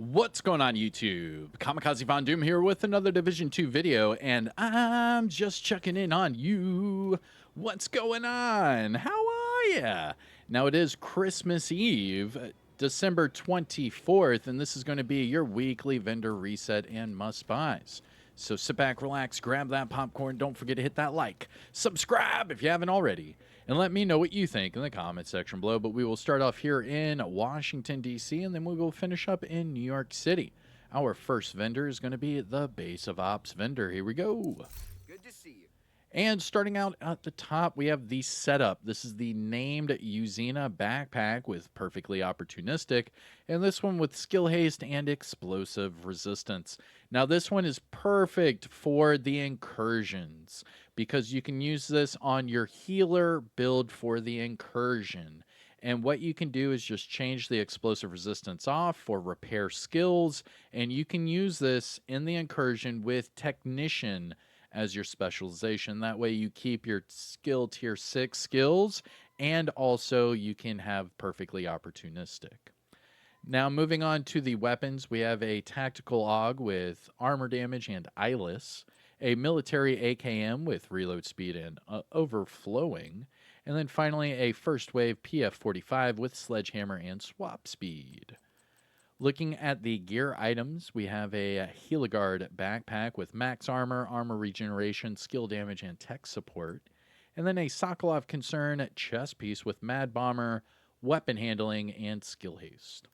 What's going on, YouTube? Kamikazevondoom here with another Division 2 video, and I'm just checking in on you. What's going on? How are ya? Now, it is Christmas Eve, December 24th, and this is going to be your weekly vendor reset and must-buys. So sit back, relax, grab that popcorn. Don't forget to hit that like, subscribe if you haven't already, and let me know what you think in the comment section below. But we will start off here in Washington, D.C., and then we will finish up in New York City. Our first vendor is going to be the Base of Ops vendor. Here we go. Good to see you. And starting out at the top, we have the setup. This is the named Uzina backpack with Perfectly Opportunistic, and this one with Skill Haste and Explosive Resistance. Now, this one is perfect for the incursions because you can use this on your healer build for the incursion. And what you can do is just change the explosive resistance off for repair skills, and you can use this in the incursion with Technician as your specialization. That way you keep your skill tier 6 skills, and also you can have Perfectly Opportunistic. Now, moving on to the weapons, we have a Tactical AUG with armor damage and eyeless, a military AKM with reload speed and overflowing, and then finally a first wave PF45 with sledgehammer and swap speed. Looking at the gear items, we have a Heligard backpack with max armor, armor regeneration, skill damage, and tech support. And then a Sokolov Concern chest piece with Mad Bomber, weapon handling, and skill haste.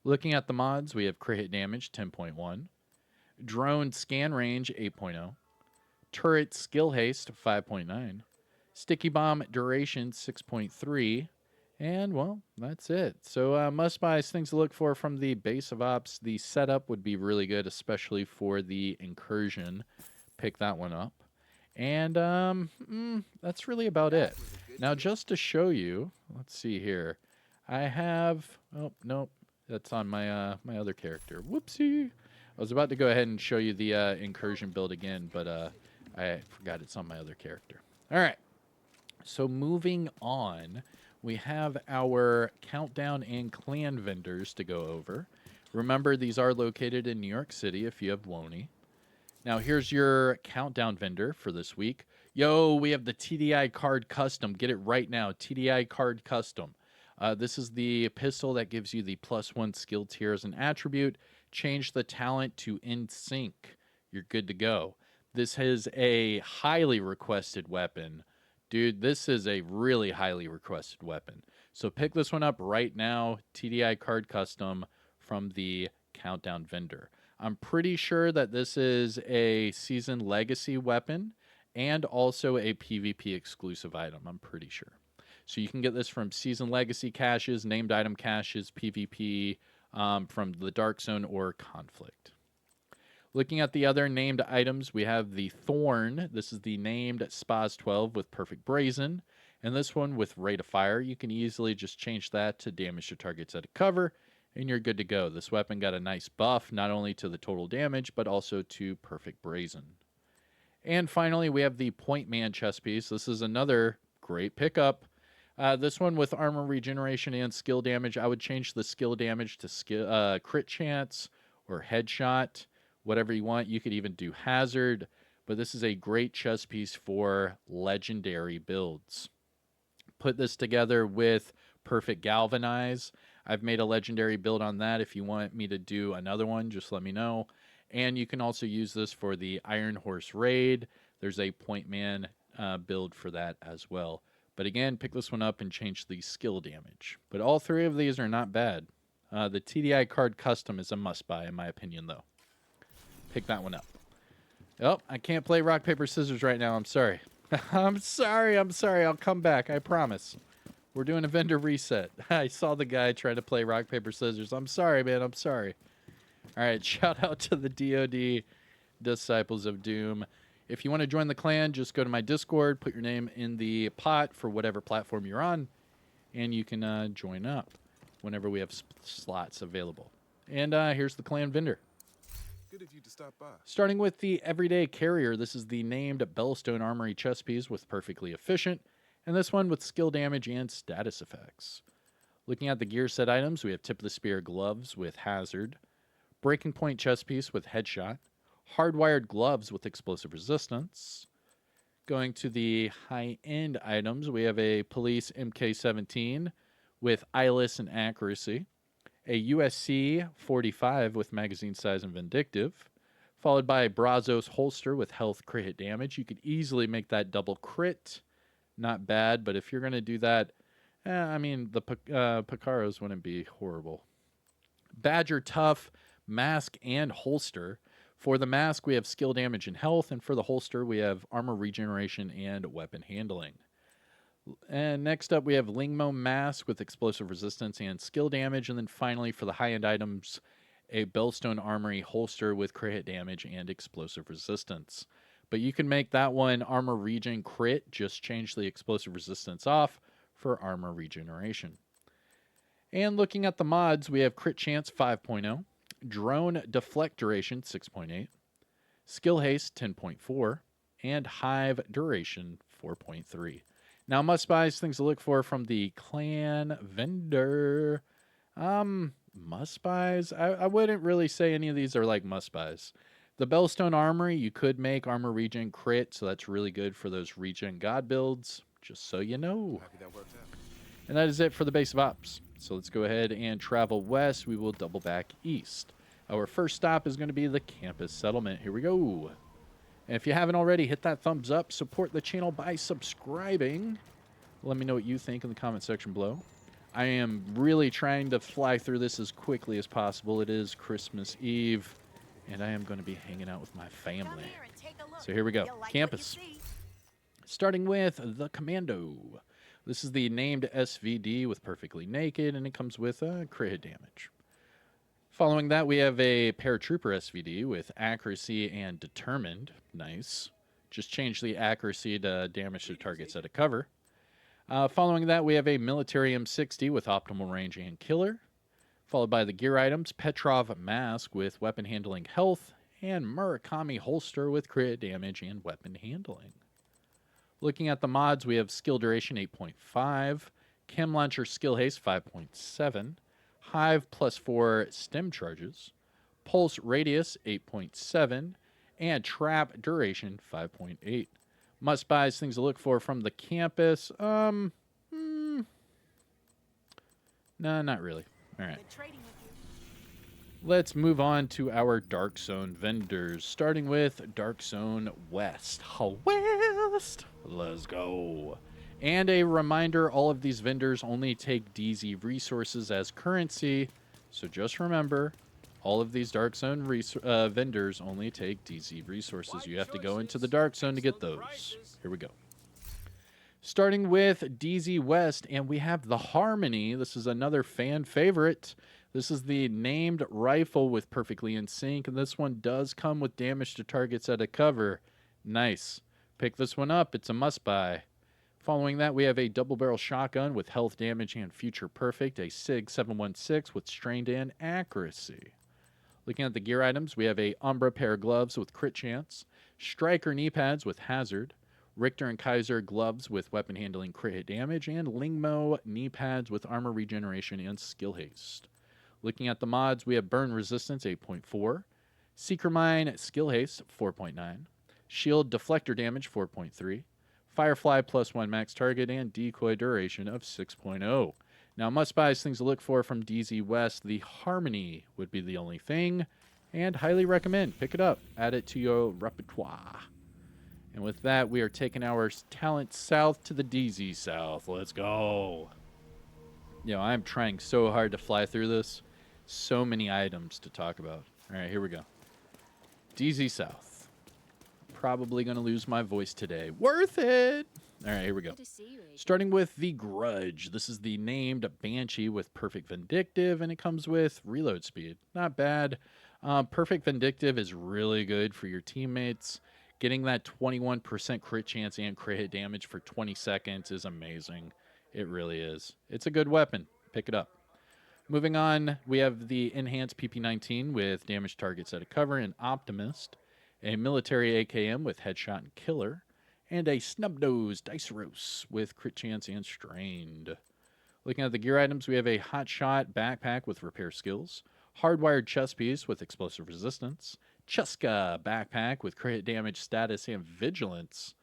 Looking at the mods, we have crit hit damage 10.1, drone scan range 8.0, turret skill haste 5.9, sticky bomb duration 6.3, and, well, that's it. So must-buys, things to look for from the Base of Ops. The setup would be really good, especially for the incursion. Pick that one up. And that's really about it. Now, just to show you, let's see here. I have... Oh, nope. That's on my my other character. Whoopsie. I was about to go ahead and show you the incursion build again, but I forgot it's on my other character. All right. So moving on, we have our countdown and clan vendors to go over. Remember, these are located in New York City if you have Woney. Now, here's your countdown vendor for this week. Yo, we have the TDI Card Custom. Get it right now. TDI Card Custom. This is the pistol that gives you the +1 skill tier as an attribute. Change the talent to In Sync. You're good to go. This is a highly requested weapon. Dude, this is a really highly requested weapon. So pick this one up right now, TDI Card Custom from the Countdown vendor. I'm pretty sure that this is a Season Legacy weapon and also a PvP exclusive item. I'm pretty sure. So you can get this from Season Legacy caches, named item caches, PvP, from the Dark Zone or Conflict. Looking at the other named items, we have the Thorn. This is the named Spaz 12 with Perfect Brazen. And this one with Rate of Fire. You can easily just change that to damage to targets out of cover, and you're good to go. This weapon got a nice buff, not only to the total damage, but also to Perfect Brazen. And finally, we have the Point Man chest piece. This is another great pickup. This one with armor regeneration and skill damage. I would change the skill damage to crit chance or headshot. Whatever you want. You could even do hazard, but this is a great chess piece for legendary builds. Put this together with Perfect Galvanize. I've made a legendary build on that. If you want me to do another one, just let me know. And you can also use this for the Iron Horse Raid. There's a Point Man build for that as well. But again, pick this one up and change the skill damage. But all three of these are not bad. The TDI Card Custom is a must-buy, in my opinion, though. Pick that one up. Oh, I can't play rock, paper, scissors right now. I'm sorry. I'm sorry. I'll come back. I promise. We're doing a vendor reset. I saw the guy try to play rock, paper, scissors. I'm sorry, man. I'm sorry. All right. Shout out to the DoD Disciples of Doom. If you want to join the clan, just go to my Discord, put your name in the pot for whatever platform you're on, and you can join up whenever we have slots available. And here's the clan vendor. Good of you to stop by. Starting with the Everyday Carrier, this is the named Bellstone Armory chest piece with Perfectly Efficient, and this one with skill damage and status effects. Looking at the gear set items, we have tip of the spear gloves with hazard, breaking point chest piece with headshot, hardwired gloves with explosive resistance. Going to the high-end items, we have a police MK17 with eyeless and accuracy, a USC 45 with magazine size and vindictive, followed by a Brazos holster with health crit hit damage. You could easily make that double crit. Not bad, but if you're going to do that, I mean, the Picaros wouldn't be horrible. Badger Tough, mask, and holster. For the mask, we have skill damage and health, and for the holster, we have armor regeneration and weapon handling. And next up, we have Lingmo mask with explosive resistance and skill damage, and then finally, for the high-end items, a Bellstone Armory holster with crit hit damage and explosive resistance. But you can make that one armor regen crit, just change the explosive resistance off for armor regeneration. And looking at the mods, we have Crit Chance 5.0, Drone Deflect Duration 6.8, Skill Haste 10.4, and Hive Duration 4.3. Now, must-buys, things to look for from the clan vendor. Must-buys? I wouldn't really say any of these are like must-buys. The Bellstone Armory, you could make armor regen crit, so that's really good for those regen god builds, just so you know. Happy that worked out. And that is it for the base of ops. So let's go ahead and travel west. We will double back east. Our first stop is going to be the campus settlement. Here we go. And if you haven't already, hit that thumbs up. Support the channel by subscribing. Let me know what you think in the comment section below. I am really trying to fly through this as quickly as possible. It is Christmas Eve, and I am going to be hanging out with my family. So here we go. Campus. Starting with the Commando. This is the named SVD with Perfectly Naked, and it comes with crit hit damage. Following that, we have a Paratrooper SVD with Accuracy and Determined. Nice. Just change the accuracy to damage to targets at a cover. Following that, we have a Military M60 with Optimal Range and Killer. Followed by the gear items, Petrov Mask with Weapon Handling Health, and Murakami Holster with crit damage and weapon handling. Looking at the mods, we have Skill Duration 8.5, Chem Launcher Skill Haste 5.7, Hive +4 Stem Charges, Pulse Radius 8.7, and Trap Duration 5.8. Must-buys, things to look for from the campus. No, not really. All right. Let's move on to our Dark Zone vendors, starting with Dark Zone West. West! Let's go. And a reminder, all of these vendors only take DZ resources as currency, so just remember, all of these Dark Zone vendors only take DZ resources. You have to go into the Dark Zone to get those. Here we go. Starting with DZ West, and we have the Harmony. This is another fan favorite. This is the named rifle with Perfectly in Sync, and this one does come with damage to targets at a cover. Nice. Pick this one up. It's a must-buy. Following that, we have a double-barrel shotgun with health damage and future perfect, a SIG 716 with strained and accuracy. Looking at the gear items, we have a Umbra pair of gloves with crit chance, Striker knee pads with hazard, Richter and Kaiser gloves with weapon handling crit hit damage, and Lingmo knee pads with armor regeneration and skill haste. Looking at the mods, we have Burn Resistance 8.4, Seeker Mine Skill Haste 4.9, Shield Deflector Damage 4.3, Firefly +1 max target, and Decoy Duration of 6.0. Now, must-buys, things to look for from DZ West. The Harmony would be the only thing, and highly recommend. Pick it up. Add it to your repertoire. And with that, we are taking our talent south to the DZ South. Let's go. You know, I'm trying so hard to fly through this. So many items to talk about. All right, here we go. DZ South. Probably going to lose my voice today. Worth it. All right, here we go. Starting with the Grudge. This is the named Banshee with Perfect Vindictive, and it comes with reload speed. Not bad. Perfect Vindictive is really good for your teammates. Getting that 21% crit chance and crit hit damage for 20 seconds is amazing. It really is. It's a good weapon. Pick it up. Moving on, we have the Enhanced PP19 with damage targets at a cover and Optimist, a Military AKM with Headshot and Killer, and a Snub-Nosed Diceros with crit chance and strained. Looking at the gear items, we have a hotshot backpack with repair skills, hardwired chest piece with explosive resistance, Cheska backpack with crit damage, status, and vigilance.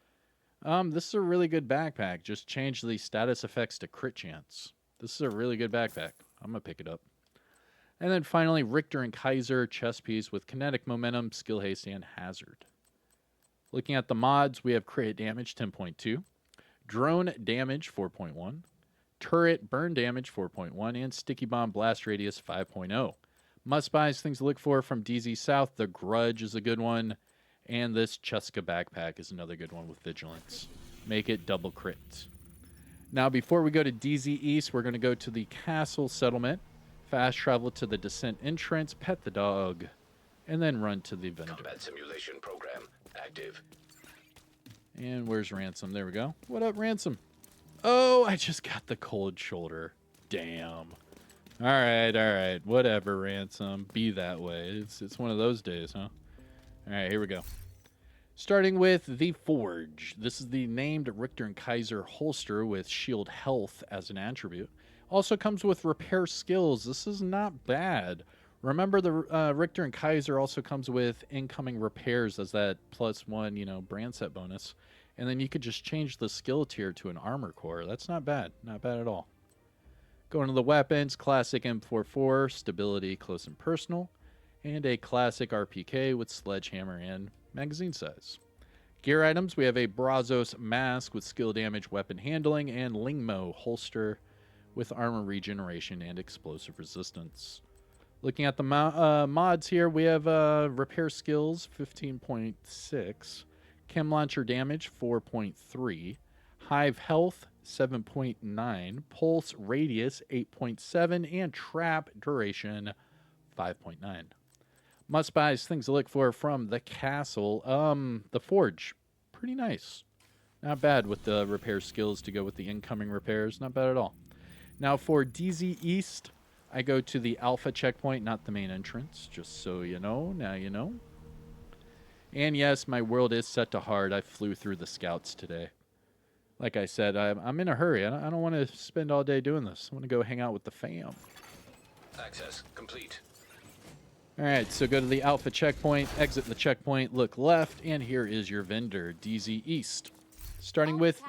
This is a really good backpack. Just change the status effects to crit chance. This is a really good backpack. I'm gonna pick it up. And then finally, Richter and Kaiser chest piece with kinetic momentum, skill haste, and hazard. Looking at the mods, we have crit damage 10.2, drone damage 4.1, turret burn damage 4.1, and sticky bomb blast radius 5.0. Must buys, things to look for from DZ South. The Grudge is a good one. And this Cheska backpack is another good one with vigilance. Make it double crit. Now, before we go to DZ East, we're going to go to the castle settlement, fast travel to the descent entrance, pet the dog, and then run to the vendor. Combat simulation program active. And where's Ransom? There we go. What up, Ransom? Oh, I just got the cold shoulder. Damn. All right. Whatever, Ransom. Be that way. It's one of those days, huh? All right, here we go. Starting with the Forge. This is the named Richter and Kaiser holster with shield health as an attribute. Also comes with repair skills. This is not bad. Remember, the Richter and Kaiser also comes with incoming repairs as that +1, brand set bonus. And then you could just change the skill tier to an armor core. That's not bad. Not bad at all. Going to the weapons, classic M44, stability, close and personal, and a classic RPK with sledgehammer and magazine size. Gear items, we have a Brazos mask with skill damage, weapon handling, and Lingmo holster with armor regeneration and explosive resistance. Looking at the mods here, we have repair skills 15.6, chem launcher damage 4.3, hive health 7.9, pulse radius 8.7, and trap duration 5.9. Must buys, things to look for from the castle. The Forge, pretty nice. Not bad with the repair skills to go with the incoming repairs. Not bad at all. Now for DZ East, I go to the Alpha checkpoint, not the main entrance, just so you know. Now you know. And yes, my world is set to hard. I flew through the scouts today. Like I said, I'm in a hurry. I don't want to spend all day doing this. I want to go hang out with the fam. Access complete. All right, so go to the Alpha checkpoint, exit the checkpoint, look left, and here is your vendor, DZ East. Starting with,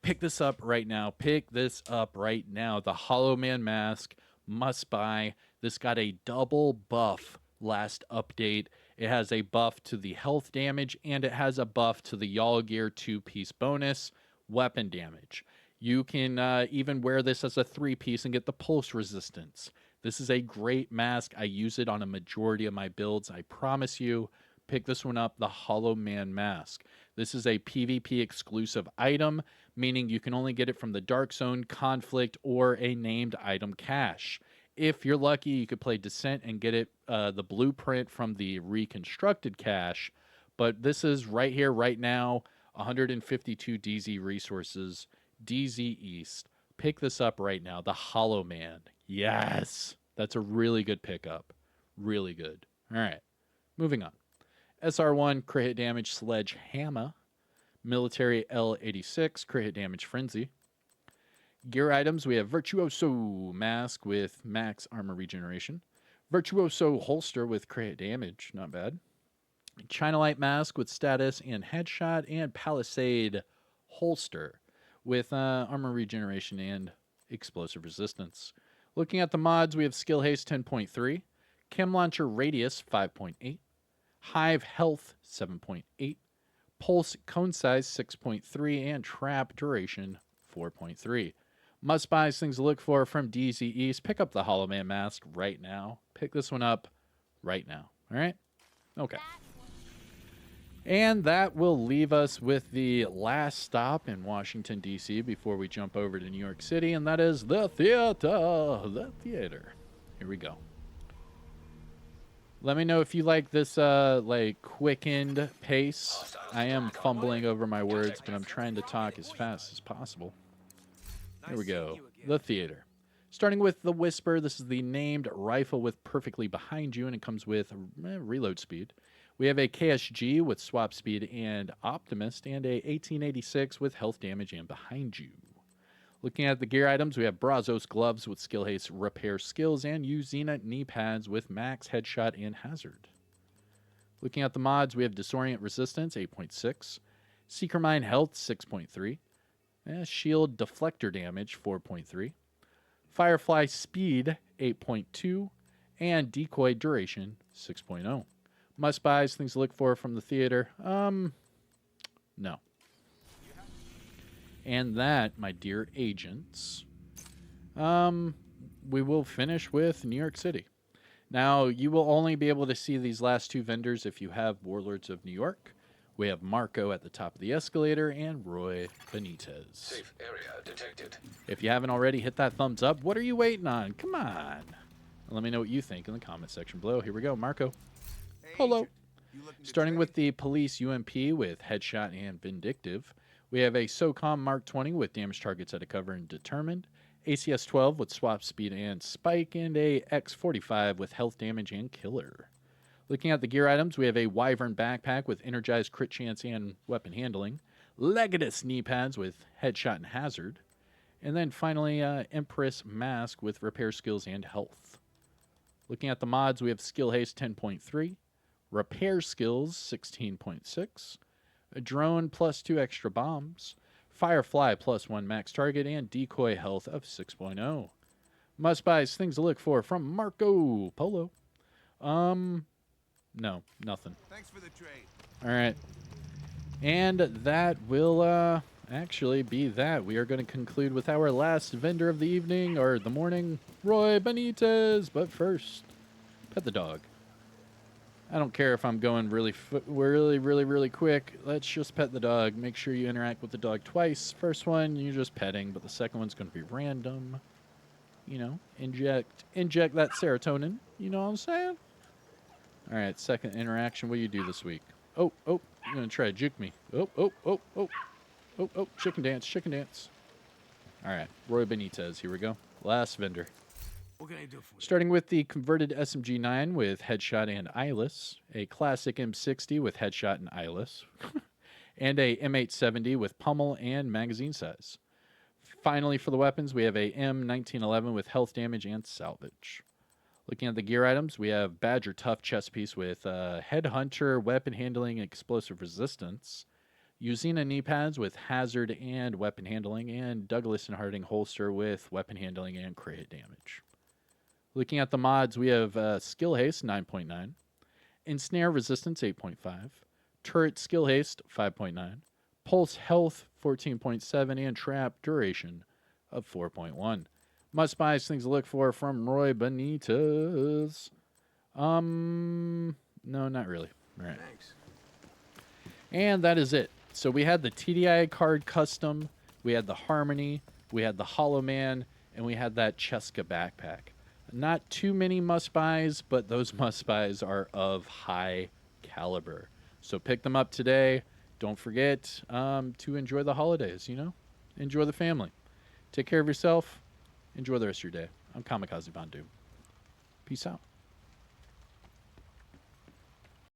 pick this up right now. Pick this up right now. The Hollow Man mask, must buy. This got a double buff last update. It has a buff to the health damage, and it has a buff to the Y'all Gear 2-piece bonus weapon damage. You can even wear this as a 3-piece and get the pulse resistance. This is a great mask. I use it on a majority of my builds. I promise you, pick this one up, the Hollow Man mask. This is a PvP exclusive item, meaning you can only get it from the Dark Zone, Conflict, or a named item cache. If you're lucky, you could play Descent and get it the blueprint from the reconstructed cache. But this is right here, right now, 152 DZ resources, DZ East. Pick this up right now, the Hollow Man. Yes, that's a really good pickup. Really good. All right, moving on. SR1, crit hit damage, sledgehammer. Military L86, crit hit damage, frenzy. Gear items, we have Virtuoso mask with max armor regeneration. Virtuoso holster with crit hit damage, not bad. China Light mask with status and headshot, and Palisade holster with armor regeneration and explosive resistance. Looking at the mods, we have skill haste 10.3, chem launcher radius 5.8, hive health 7.8, pulse cone size 6.3, and trap duration 4.3. Must buys, things to look for from DZ East. Pick up the Hollow Man mask right now. Pick this one up right now. All right? Okay. And that will leave us with the last stop in Washington, D.C. before we jump over to New York City, and that is the theater. The theater. Here we go. Let me know if you like this quickened pace. I am fumbling over my words, but I'm trying to talk as fast as possible. Here we go. The theater. Starting with the Whisper, this is the named rifle with perfectly behind you, and it comes with reload speed. We have a KSG with swap speed and Optimist, and a 1886 with health damage and behind you. Looking at the gear items, we have Brazos gloves with skill haste repair skills and Uzina knee pads with max headshot and hazard. Looking at the mods, we have Disorient Resistance 8.6, Seeker Mine Health 6.3, Shield Deflector Damage 4.3, Firefly Speed 8.2, and Decoy Duration 6.0. Must buys, things to look for from the theater. No. And that, my dear agents, we will finish with New York City. Now, you will only be able to see these last two vendors if you have Warlords of New York. We have Marco at the top of the escalator and Roy Benitez. Safe area detected. If you haven't already, hit that thumbs up. What are you waiting on? Come on. Let me know what you think in the comment section below. Here we go, Marco. Hey, Polo. Agent, you looking to Starting trade? with the Police UMP with Headshot and Vindictive. We have a SOCOM Mark 20 with damage targets at a cover and determined. ACS 12 with swap speed and spike. And a X45 with health damage and killer. Looking at the gear items, we have a Wyvern backpack with energized crit chance and weapon handling. Legatus knee pads with headshot and hazard. And then finally, Empress mask with repair skills and health. Looking at the mods, we have skill haste 10.3. Repair skills 16.6, a drone plus 2 extra bombs, Firefly plus 1 max target, and decoy health of 6.0. Must buys, things to look for from Marco Polo. No, nothing. Thanks for the trade. All right. And that will actually be that. We are going to conclude with our last vendor of the evening or the morning, Roy Benitez. But first, pet the dog. I don't care if I'm going really quick. Let's just pet the dog. Make sure you interact with the dog twice. First one, you're just petting, but the second one's going to be random. You know, inject that serotonin. You know what I'm saying? All right, second interaction. What do you do this week? Oh, you're going to try to juke me. Oh, chicken dance. All right, Roy Benitez. Here we go. Last vendor. What can I do for you? Starting with the converted SMG-9 with headshot and eyeless, a classic M60 with headshot and eyeless, and a M870 with pummel and magazine size. Finally, for the weapons, we have a M1911 with health damage and salvage. Looking at the gear items, we have Badger Tough chest piece with Headhunter, weapon handling, and explosive resistance. Uzina knee pads with hazard and weapon handling, and Douglas and Harding holster with weapon handling and crit damage. Looking at the mods, we have Skill Haste 9.9, Ensnare Resistance 8.5, Turret Skill Haste 5.9, Pulse Health 14.7, and Trap Duration of 4.1. Must buys, things to look for from Roy Benitez. No, not really. All right. Thanks. And that is it. So we had the TDI card custom, we had the Harmony, we had the Hollow Man, and we had that Cheska backpack. Not too many must-buys, but those must-buys are of high caliber. So pick them up today. Don't forget to enjoy the holidays, you know? Enjoy the family. Take care of yourself. Enjoy the rest of your day. I'm Kamikazevondoom. Peace out.